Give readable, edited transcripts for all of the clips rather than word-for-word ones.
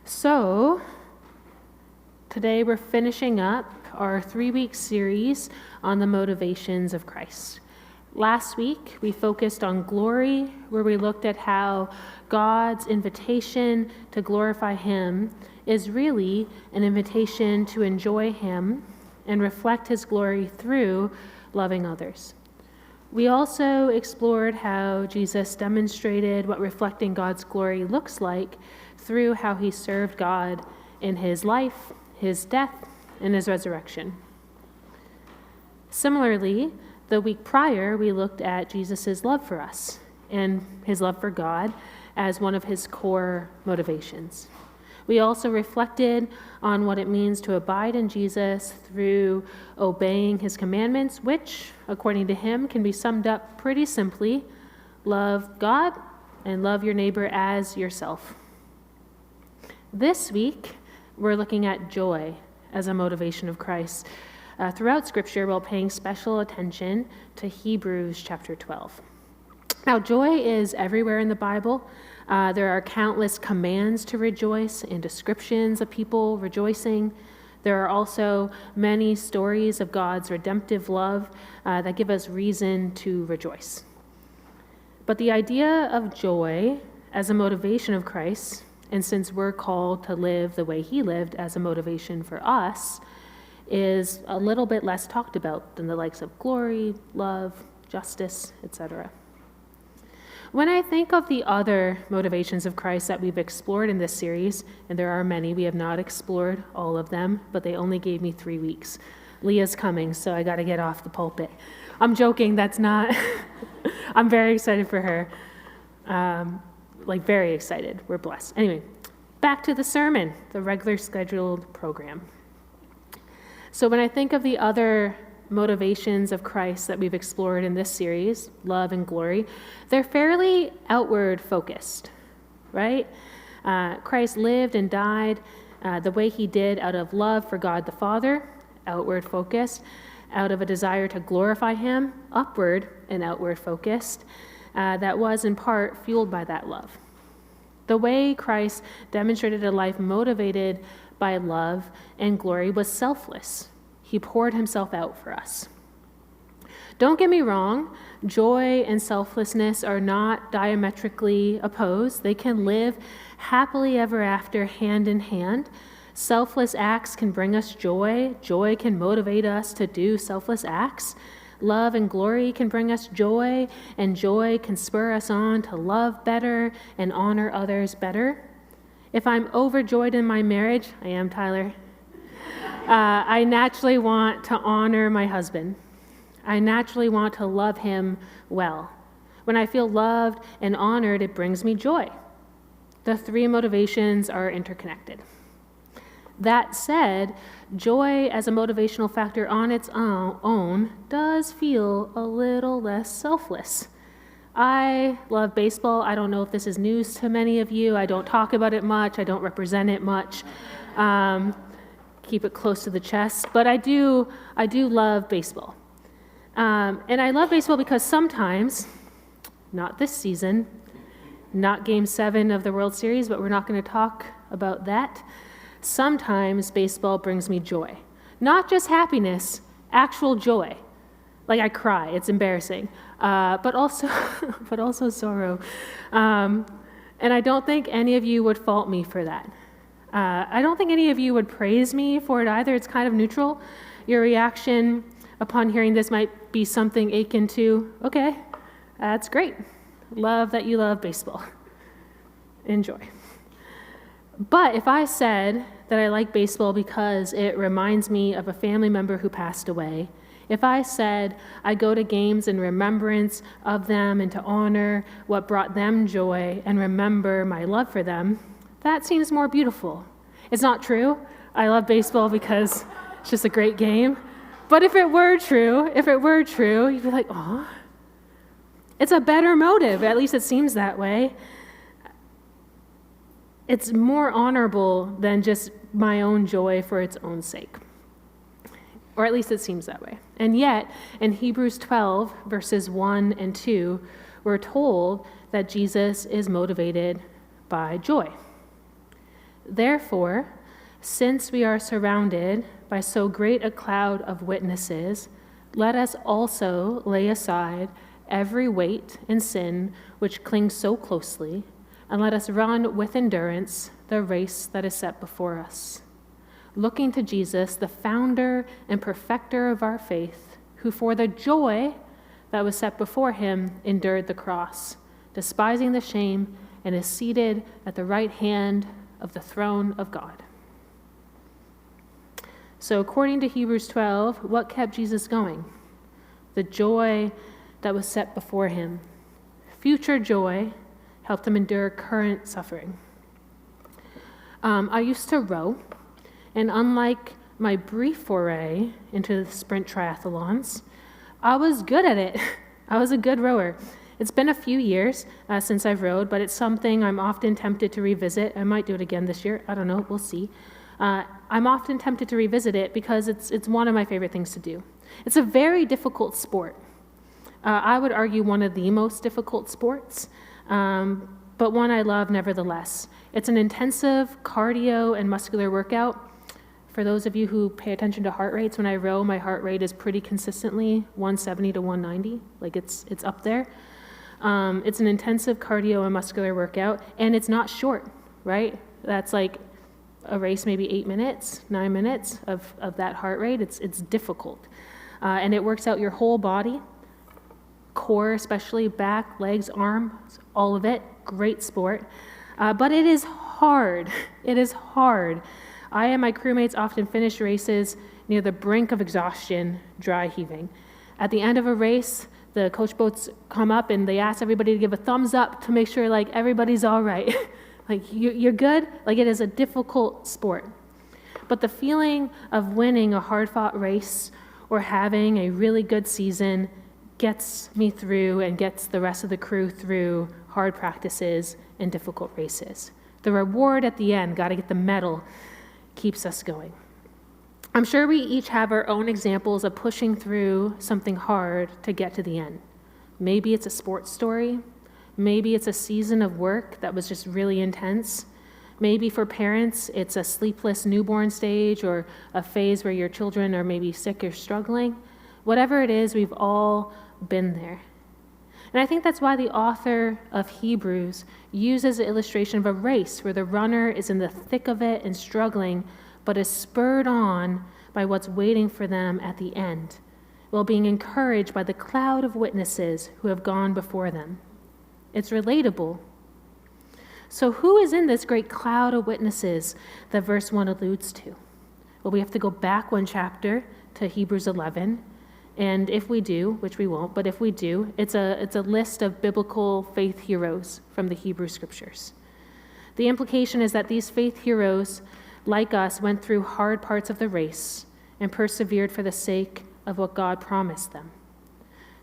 So, today we're finishing up our 3-week series on the motivations of Christ. Last week, we focused on glory, where we looked at how God's invitation to glorify Him is really an invitation to enjoy Him and reflect His glory through loving others. We also explored how Jesus demonstrated what reflecting God's glory looks like through how He served God in His life, His death, and His resurrection. Similarly, the week prior, we looked at Jesus' love for us and His love for God as one of His core motivations. We also reflected on what it means to abide in Jesus through obeying His commandments, which, according to Him, can be summed up pretty simply: love God and love your neighbor as yourself. This week, we're looking at joy as a motivation of Christ throughout Scripture, while paying special attention to Hebrews chapter 12. Now, joy is everywhere in the Bible. There are countless commands to rejoice and descriptions of people rejoicing. There are also many stories of God's redemptive love that give us reason to rejoice. But the idea of joy as a motivation of Christ, and since we're called to live the way He lived as a motivation for us, is a little bit less talked about than the likes of glory, love, justice, etc. When I think of the other motivations of Christ that we've explored in this series, and there are many, we have not explored all of them, but they only gave me 3 weeks. Leah's coming, so I got to get off the pulpit. I'm joking, that's not... I'm very excited for her. Very excited. We're blessed. Anyway, back to the sermon, the regular scheduled program. So when I think of the other motivations of Christ that we've explored in this series, love and glory, they're fairly outward focused, right? Christ lived and died the way He did out of love for God the Father, outward focused, out of a desire to glorify Him, upward and outward focused, that was in part fueled by that love. The way Christ demonstrated a life motivated by love and glory was selfless. He poured Himself out for us. Don't get me wrong, joy and selflessness are not diametrically opposed. They can live happily ever after, hand in hand. Selfless acts can bring us joy. Joy can motivate us to do selfless acts. Love and glory can bring us joy, and joy can spur us on to love better and honor others better. If I'm overjoyed in my marriage, I am, Tyler, I naturally want to honor my husband. I naturally want to love him well. When I feel loved and honored, it brings me joy. The 3 motivations are interconnected. That said, joy as a motivational factor on its own does feel a little less selfless. I love baseball. I don't know if this is news to many of you. I don't talk about it much. I don't represent it much. Keep it close to the chest. But I do love baseball. And I love baseball because sometimes, not this season, not Game 7 of the World Series, but we're not going to talk about that. Sometimes baseball brings me joy. Not just happiness, actual joy. Like I cry, it's embarrassing. But also sorrow. And I don't think any of you would fault me for that. I don't think any of you would praise me for it either. It's kind of neutral. Your reaction upon hearing this might be something akin to, okay, that's great. Love that you love baseball. Enjoy. But if I said that I like baseball because it reminds me of a family member who passed away, if I said I go to games in remembrance of them and to honor what brought them joy and remember my love for them, that seems more beautiful. It's not true. I love baseball because it's just a great game. But if it were true, you'd be like, oh, it's a better motive. At least it seems that way. It's more honorable than just my own joy for its own sake. Or at least it seems that way. And yet, in Hebrews 12, verses 1 and 2, we're told that Jesus is motivated by joy. Therefore, since we are surrounded by so great a cloud of witnesses, let us also lay aside every weight and sin which clings so closely, and let us run with endurance the race that is set before us, looking to Jesus, the founder and perfecter of our faith, who for the joy that was set before him endured the cross, despising the shame, and is seated at the right hand of the throne of God. So according to Hebrews 12, what kept Jesus going? The joy that was set before him. Future joy helped him endure current suffering. I used to row, and unlike my brief foray into the sprint triathlons, I was good at it. I was a good rower. It's been a few years since I've rowed, but it's something I'm often tempted to revisit. I might do it again this year. I don't know. We'll see. I'm often tempted to revisit it because it's one of my favorite things to do. It's a very difficult sport. I would argue one of the most difficult sports, but one I love nevertheless. It's an intensive cardio and muscular workout. For those of you who pay attention to heart rates, when I row, my heart rate is pretty consistently 170 to 190. Like it's up there. It's an intensive cardio and muscular workout, and it's not short, right? That's like a race, maybe 8 minutes, 9 minutes of that heart rate. It's difficult. And it works out your whole body, core especially, back, legs, arms, all of it. Great sport. But it is hard. It is hard. I and my crewmates often finish races near the brink of exhaustion, dry heaving. At the end of a race, the coach boats come up and they ask everybody to give a thumbs up to make sure like everybody's all right. Like you're good. Like it is a difficult sport. But the feeling of winning a hard-fought race or having a really good season gets me through and gets the rest of the crew through hard practices and difficult races. The reward at the end, got to get the medal, keeps us going. I'm sure we each have our own examples of pushing through something hard to get to the end. Maybe it's a sports story. Maybe it's a season of work that was just really intense. Maybe for parents, it's a sleepless newborn stage or a phase where your children are maybe sick or struggling. Whatever it is, we've all been there. And I think that's why the author of Hebrews uses the illustration of a race where the runner is in the thick of it and struggling, but is spurred on by what's waiting for them at the end, while being encouraged by the cloud of witnesses who have gone before them. It's relatable. So who is in this great cloud of witnesses that verse 1 alludes to? Well, we have to go back one chapter to Hebrews 11. And if we do, which we won't, but if we do, it's a list of biblical faith heroes from the Hebrew scriptures. The implication is that these faith heroes, like us, went through hard parts of the race and persevered for the sake of what God promised them.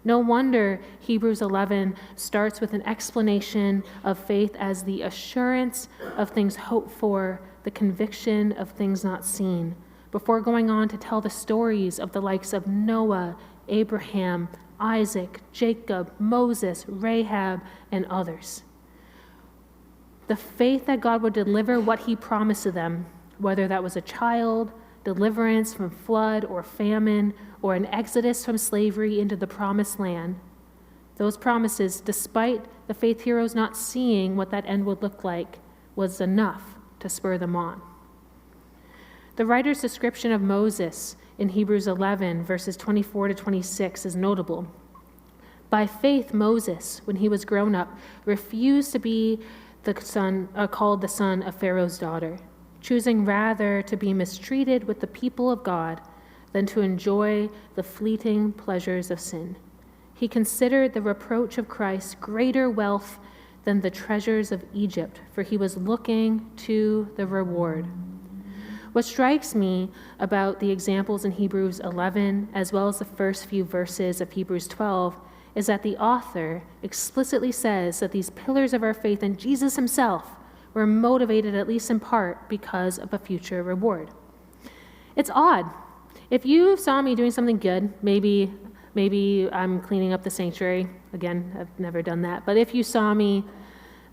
No wonder Hebrews 11 starts with an explanation of faith as the assurance of things hoped for, the conviction of things not seen, before going on to tell the stories of the likes of Noah, Abraham, Isaac, Jacob, Moses, Rehab, and others. The faith that God would deliver what he promised to them, whether that was a child, deliverance from flood or famine, or an exodus from slavery into the promised land, those promises, despite the faith heroes not seeing what that end would look like, was enough to spur them on. The writer's description of Moses in Hebrews 11, verses 24 to 26 is notable. By faith, Moses, when he was grown up, refused to be called the son of Pharaoh's daughter, choosing rather to be mistreated with the people of God than to enjoy the fleeting pleasures of sin. He considered the reproach of Christ greater wealth than the treasures of Egypt, for he was looking to the reward. What strikes me about the examples in Hebrews 11, as well as the first few verses of Hebrews 12, is that the author explicitly says that these pillars of our faith in Jesus himself were motivated, at least in part, because of a future reward. It's odd. If you saw me doing something good, maybe I'm cleaning up the sanctuary. Again, I've never done that. But if you saw me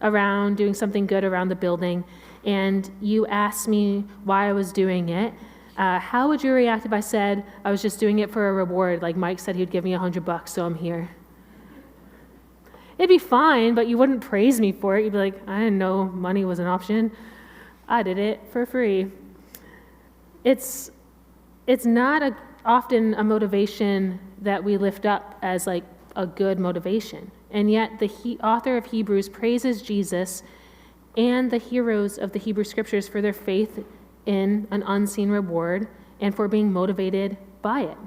around doing something good around the building, and you asked me why I was doing it, how would you react if I said I was just doing it for a reward, like Mike said he'd give me $100, so I'm here? It'd be fine, but you wouldn't praise me for it. You'd be like, I didn't know money was an option. I did it for free. It's not often a motivation that we lift up as like a good motivation. And yet the author of Hebrews praises Jesus and the heroes of the Hebrew Scriptures for their faith in an unseen reward and for being motivated by it.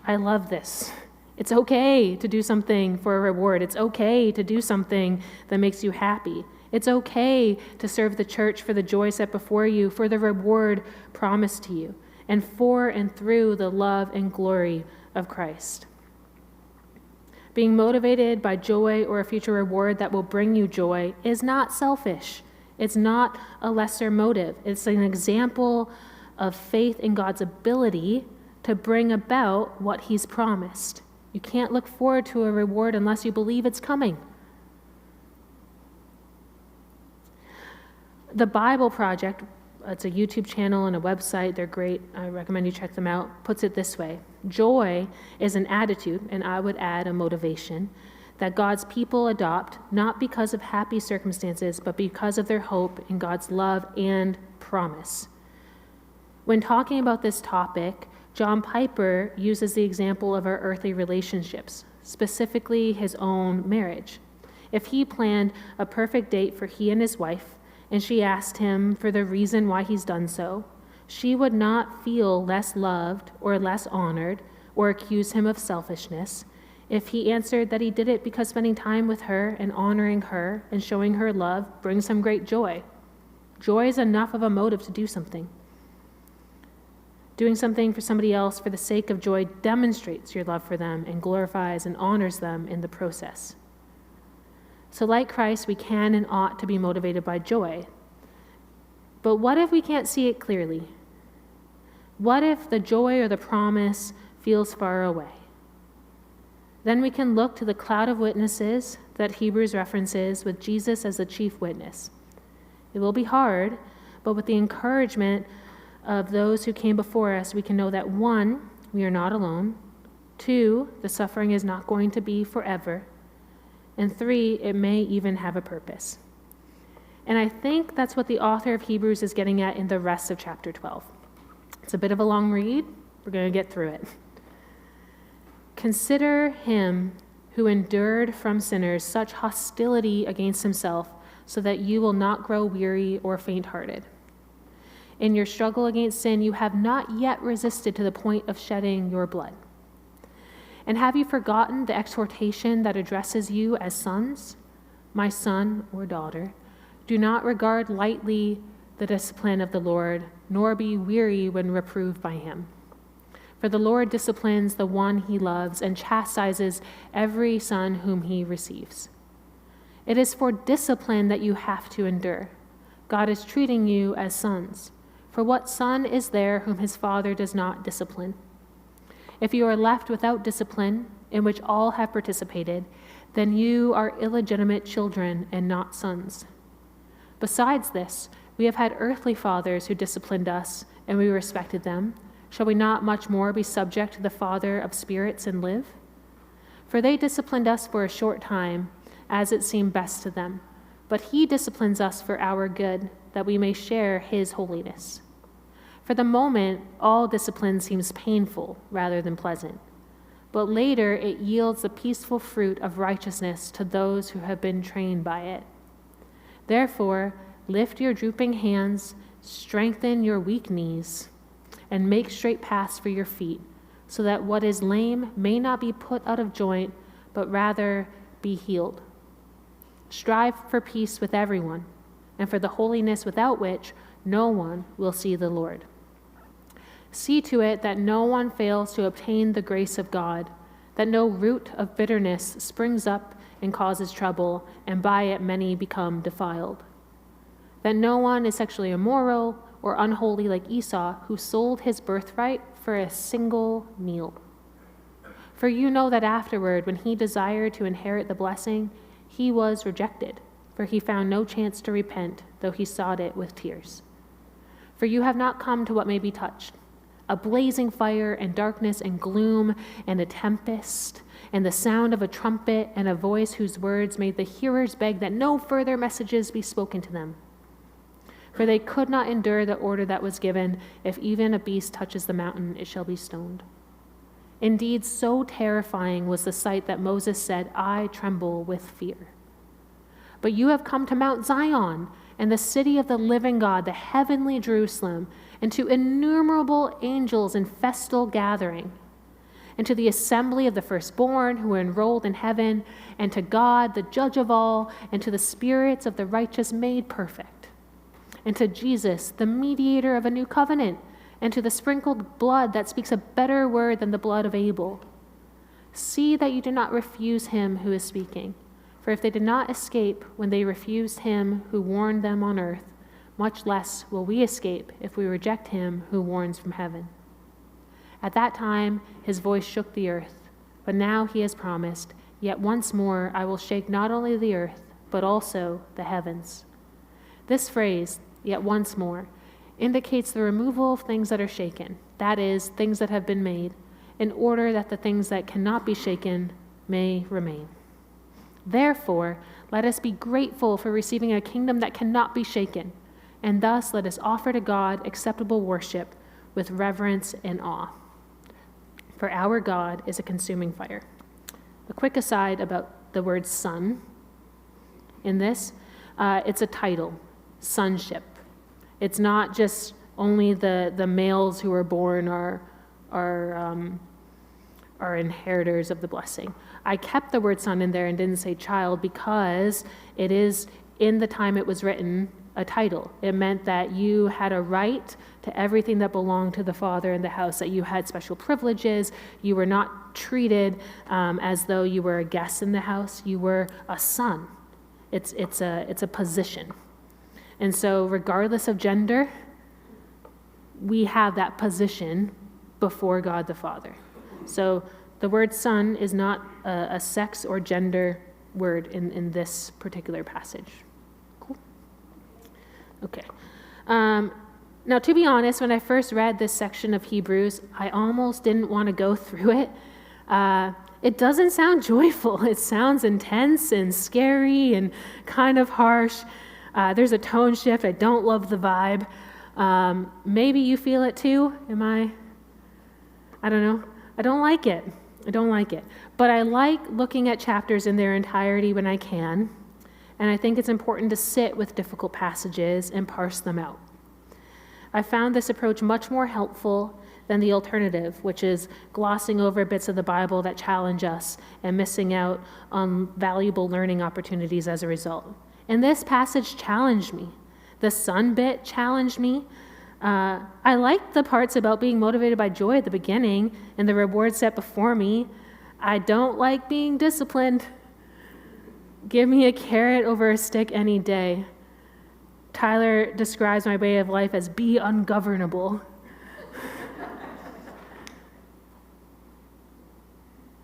I love this. It's okay to do something for a reward. It's okay to do something that makes you happy. It's okay to serve the church for the joy set before you, for the reward promised to you, and for and through the love and glory of Christ. Being motivated by joy or a future reward that will bring you joy is not selfish. It's not a lesser motive. It's an example of faith in God's ability to bring about what he's promised. You can't look forward to a reward unless you believe it's coming. The Bible Project, it's a YouTube channel and a website. They're great. I recommend you check them out. Puts it this way. Joy is an attitude, and I would add a motivation, that God's people adopt not because of happy circumstances, but because of their hope in God's love and promise. When talking about this topic, John Piper uses the example of our earthly relationships, specifically his own marriage. If he planned a perfect date for he and his wife, and she asked him for the reason why he's done so, she would not feel less loved or less honored or accuse him of selfishness if he answered that he did it because spending time with her and honoring her and showing her love brings him great joy. Joy is enough of a motive to do something. Doing something for somebody else for the sake of joy demonstrates your love for them and glorifies and honors them in the process. So like Christ, we can and ought to be motivated by joy. But what if we can't see it clearly? What if the joy or the promise feels far away? Then we can look to the cloud of witnesses that Hebrews references with Jesus as the chief witness. It will be hard, but with the encouragement of those who came before us, we can know that 1, we are not alone. 2, the suffering is not going to be forever. And 3, it may even have a purpose. And I think that's what the author of Hebrews is getting at in the rest of chapter 12. It's a bit of a long read. We're going to get through it. Consider him who endured from sinners such hostility against himself, so that you will not grow weary or faint-hearted. In your struggle against sin, you have not yet resisted to the point of shedding your blood. And have you forgotten the exhortation that addresses you as sons? My son or daughter, do not regard lightly the discipline of the Lord, nor be weary when reproved by him. For the Lord disciplines the one he loves and chastises every son whom he receives. It is for discipline that you have to endure. God is treating you as sons. For what son is there whom his father does not discipline? If you are left without discipline, in which all have participated, then you are illegitimate children and not sons. Besides this, we have had earthly fathers who disciplined us, and we respected them. Shall we not much more be subject to the Father of spirits and live? For they disciplined us for a short time, as it seemed best to them. But he disciplines us for our good, that we may share his holiness. For the moment, all discipline seems painful rather than pleasant. But later it yields the peaceful fruit of righteousness to those who have been trained by it. Therefore, lift your drooping hands, strengthen your weak knees, and make straight paths for your feet, so that what is lame may not be put out of joint, but rather be healed. Strive for peace with everyone, and for the holiness without which no one will see the Lord. See to it that no one fails to obtain the grace of God, that no root of bitterness springs up and causes trouble, and by it many become defiled. That no one is sexually immoral or unholy like Esau, who sold his birthright for a single meal. For you know that afterward, when he desired to inherit the blessing, he was rejected, for he found no chance to repent, though he sought it with tears. For you have not come to what may be touched, a blazing fire and darkness and gloom and a tempest and the sound of a trumpet and a voice whose words made the hearers beg that no further messages be spoken to them. For they could not endure the order that was given, if even a beast touches the mountain, it shall be stoned. Indeed, so terrifying was the sight that Moses said, I tremble with fear. But you have come to Mount Zion, and the city of the living God, the heavenly Jerusalem, and to innumerable angels in festal gathering, and to the assembly of the firstborn who are enrolled in heaven, and to God, the judge of all, and to the spirits of the righteous made perfect, and to Jesus, the mediator of a new covenant, and to the sprinkled blood that speaks a better word than the blood of Abel. See that you do not refuse him who is speaking. For if they did not escape when they refused him who warned them on earth, much less will we escape if we reject him who warns from heaven. At that time his voice shook the earth, but now he has promised, yet once more I will shake not only the earth, but also the heavens. This phrase, yet once more, indicates the removal of things that are shaken, that is, things that have been made, in order that the things that cannot be shaken may remain. Therefore, let us be grateful for receiving a kingdom that cannot be shaken, and thus let us offer to God acceptable worship with reverence and awe. For our God is a consuming fire. A quick aside about the word son. In this, it's a title, sonship. It's not just only the males who are born are inheritors of the blessing. I kept the word son in there and didn't say child because it is, in the time it was written, a title. It meant that you had a right to everything that belonged to the father in the house, that you had special privileges. You were not treated as though you were a guest in the house. You were a son. It's a position. And so regardless of gender, we have that position before God the Father. So the word son is not a sex or gender word in this particular passage. Cool? Okay. Now, to be honest, when I first read this section of Hebrews, I almost didn't want to go through it. It doesn't sound joyful. It sounds intense and scary and kind of harsh. There's a tone shift. I don't love the vibe. Maybe you feel it too. I don't know. I don't like it. But I like looking at chapters in their entirety when I can. And I think it's important to sit with difficult passages and parse them out. I found this approach much more helpful than the alternative, which is glossing over bits of the Bible that challenge us and missing out on valuable learning opportunities as a result. And this passage challenged me. The son bit challenged me. I liked the parts about being motivated by joy at the beginning and the reward set before me. I don't like being disciplined. Give me a carrot over a stick any day. Tyler describes my way of life as be ungovernable.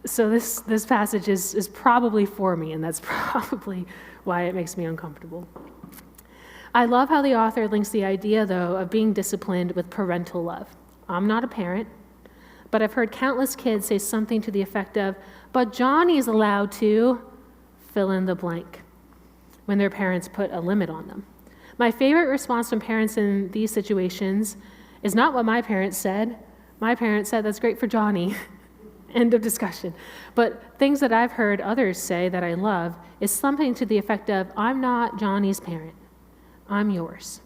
So this passage is probably for me, and that's probably why it makes me uncomfortable. I love how the author links the idea, though, of being disciplined with parental love. I'm not a parent, but I've heard countless kids say something to the effect of, but Johnny's allowed to fill in the blank when their parents put a limit on them. My favorite response from parents in these situations is not what my parents said. My parents said, that's great for Johnny. End of discussion. But things that I've heard others say that I love is something to the effect of, I'm not Johnny's parent. I'm yours.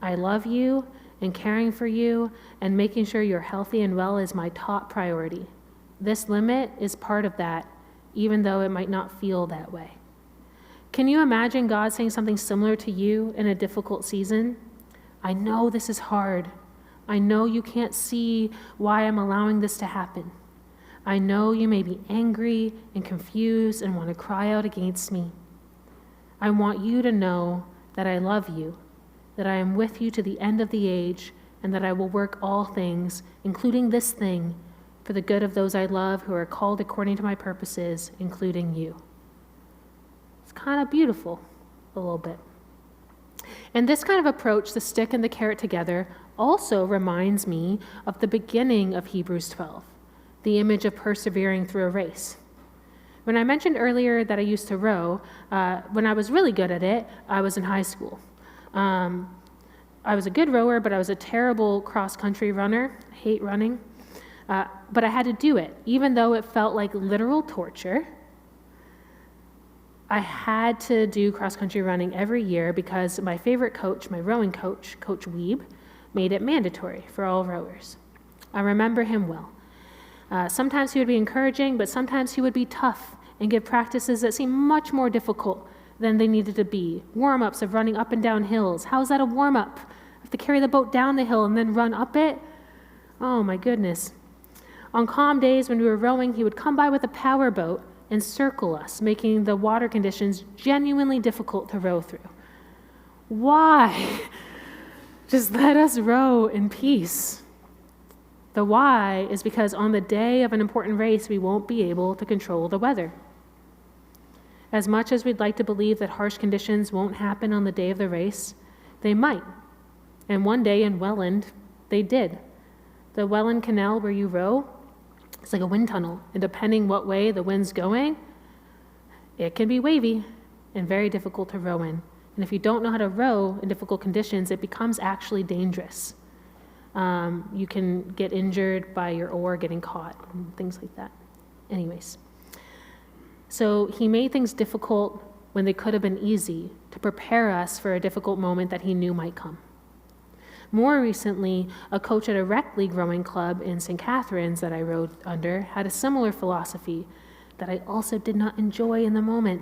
I love you, and caring for you and making sure you're healthy and well is my top priority. This limit is part of that, even though it might not feel that way. Can you imagine God saying something similar to you in a difficult season? I know this is hard. I know you can't see why I'm allowing this to happen. I know you may be angry and confused and want to cry out against me. I want you to know that I love you, that I am with you to the end of the age, and that I will work all things, including this thing, for the good of those I love who are called according to my purposes, including you. It's kind of beautiful, a little bit. And this kind of approach, the stick and the carrot together, also reminds me of the beginning of Hebrews 12, the image of persevering through a race. When I mentioned earlier that I used to row, when I was really good at it, I was in high school. I was a good rower, but I was a terrible cross-country runner. I hate running. But I had to do it, even though it felt like literal torture. I had to do cross-country running every year because my favorite coach, my rowing coach, Coach Weeb, made it mandatory for all rowers. I remember him well. Sometimes he would be encouraging, but sometimes he would be tough and give practices that seemed much more difficult than they needed to be. Warm-ups of running up and down hills. How is that a warm-up? I have to carry the boat down the hill and then run up it? Oh my goodness. On calm days when we were rowing, he would come by with a power boat and circle us, making the water conditions genuinely difficult to row through. Why? Just let us row in peace. The why is because on the day of an important race, we won't be able to control the weather. As much as we'd like to believe that harsh conditions won't happen on the day of the race, they might. And one day in Welland, they did. The Welland Canal where you row, it's like a wind tunnel, and depending what way the wind's going, it can be wavy and very difficult to row in. And if you don't know how to row in difficult conditions, it becomes actually dangerous. You can get injured by your oar getting caught and things like that. Anyways, so he made things difficult when they could have been easy to prepare us for a difficult moment that he knew might come. More recently, a coach at a rec league rowing club in St. Catharines that I rowed under had a similar philosophy that I also did not enjoy in the moment.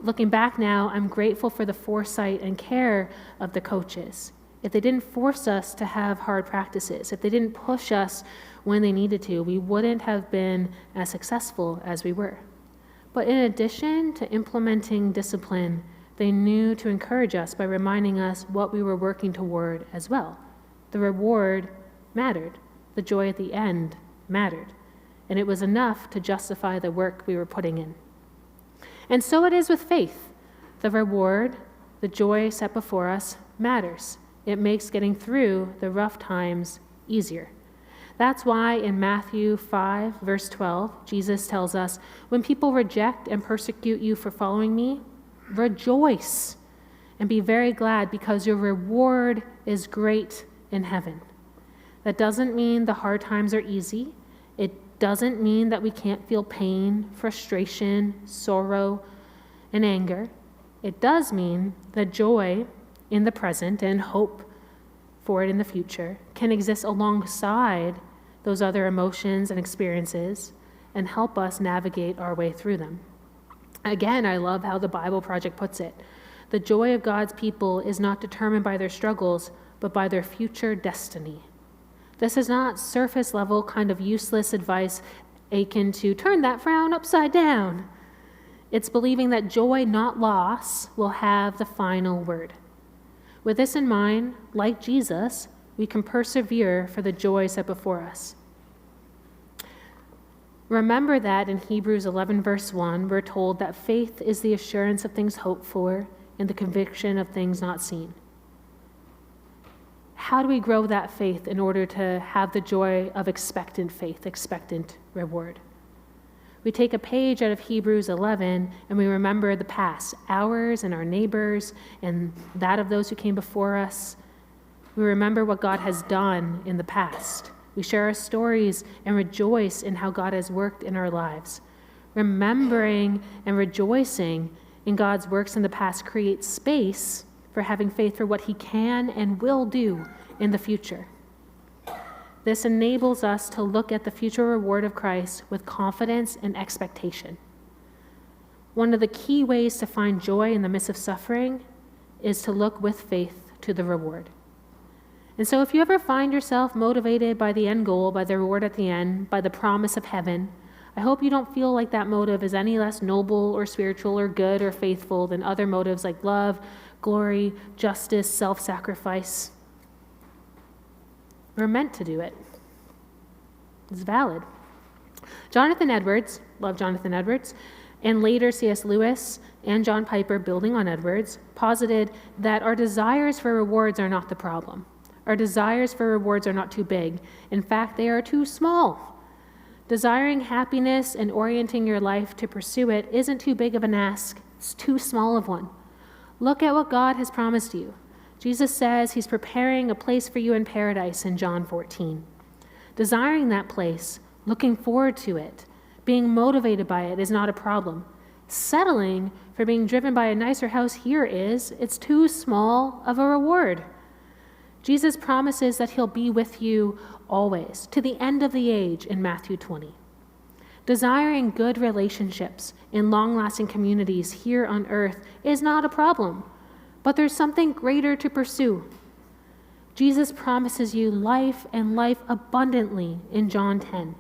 Looking back now, I'm grateful for the foresight and care of the coaches. If they didn't force us to have hard practices, if they didn't push us when they needed to, we wouldn't have been as successful as we were. But in addition to implementing discipline, they knew to encourage us by reminding us what we were working toward as well. The reward mattered. The joy at the end mattered. And it was enough to justify the work we were putting in. And so it is with faith. The reward, the joy set before us, matters. It makes getting through the rough times easier. That's why in Matthew 5, verse 12, Jesus tells us, when people reject and persecute you for following me, rejoice and be very glad because your reward is great in heaven. That doesn't mean the hard times are easy. It doesn't mean that we can't feel pain, frustration, sorrow, and anger. It does mean that joy in the present and hope for it in the future can exist alongside those other emotions and experiences and help us navigate our way through them. Again, I love how the Bible Project puts it. The joy of God's people is not determined by their struggles, but by their future destiny. This is not surface level kind of useless advice akin to turn that frown upside down. It's believing that joy, not loss, will have the final word. With this in mind, like Jesus, we can persevere for the joy set before us. Remember that in Hebrews 11, verse 1, we're told that faith is the assurance of things hoped for and the conviction of things not seen. How do we grow that faith in order to have the joy of expectant faith, expectant reward? We take a page out of Hebrews 11 and we remember the past, ours and our neighbors and that of those who came before us. We remember what God has done in the past. We share our stories and rejoice in how God has worked in our lives. Remembering and rejoicing in God's works in the past creates space for having faith for what he can and will do in the future. This enables us to look at the future reward of Christ with confidence and expectation. One of the key ways to find joy in the midst of suffering is to look with faith to the reward. And so if you ever find yourself motivated by the end goal, by the reward at the end, by the promise of heaven, I hope you don't feel like that motive is any less noble or spiritual or good or faithful than other motives like love, glory, justice, self-sacrifice. We're meant to do it. It's valid. Jonathan Edwards, love Jonathan Edwards, And later, C.S. Lewis and John Piper, building on Edwards, posited that our desires for rewards are not the problem. Our desires for rewards are not too big. In fact, they are too small. Desiring happiness and orienting your life to pursue it isn't too big of an ask. It's too small of one. Look at what God has promised you. Jesus says he's preparing a place for you in paradise in John 14. Desiring that place, looking forward to it, being motivated by it is not a problem. Settling for being driven by a nicer house here it's too small of a reward. Jesus promises that he'll be with you always, to the end of the age in Matthew 20. Desiring good relationships in long-lasting communities here on earth is not a problem, but there's something greater to pursue. Jesus promises you life and life abundantly in John 10.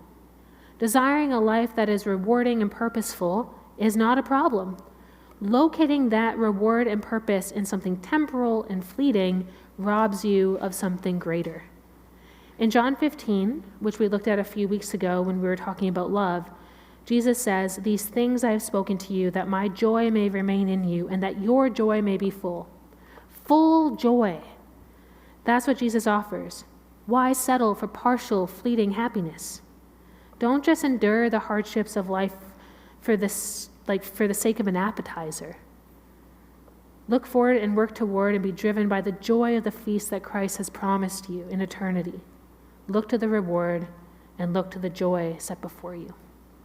Desiring a life that is rewarding and purposeful is not a problem. Locating that reward and purpose in something temporal and fleeting robs you of something greater. In John 15, which we looked at a few weeks ago when we were talking about love, Jesus says, "These things I have spoken to you, that my joy may remain in you, and that your joy may be full." Full joy. That's what Jesus offers. Why settle for partial, fleeting happiness? Don't just endure the hardships of life for the sake of an appetizer. Look forward and work toward and be driven by the joy of the feast that Christ has promised you in eternity. Look to the reward and look to the joy set before you.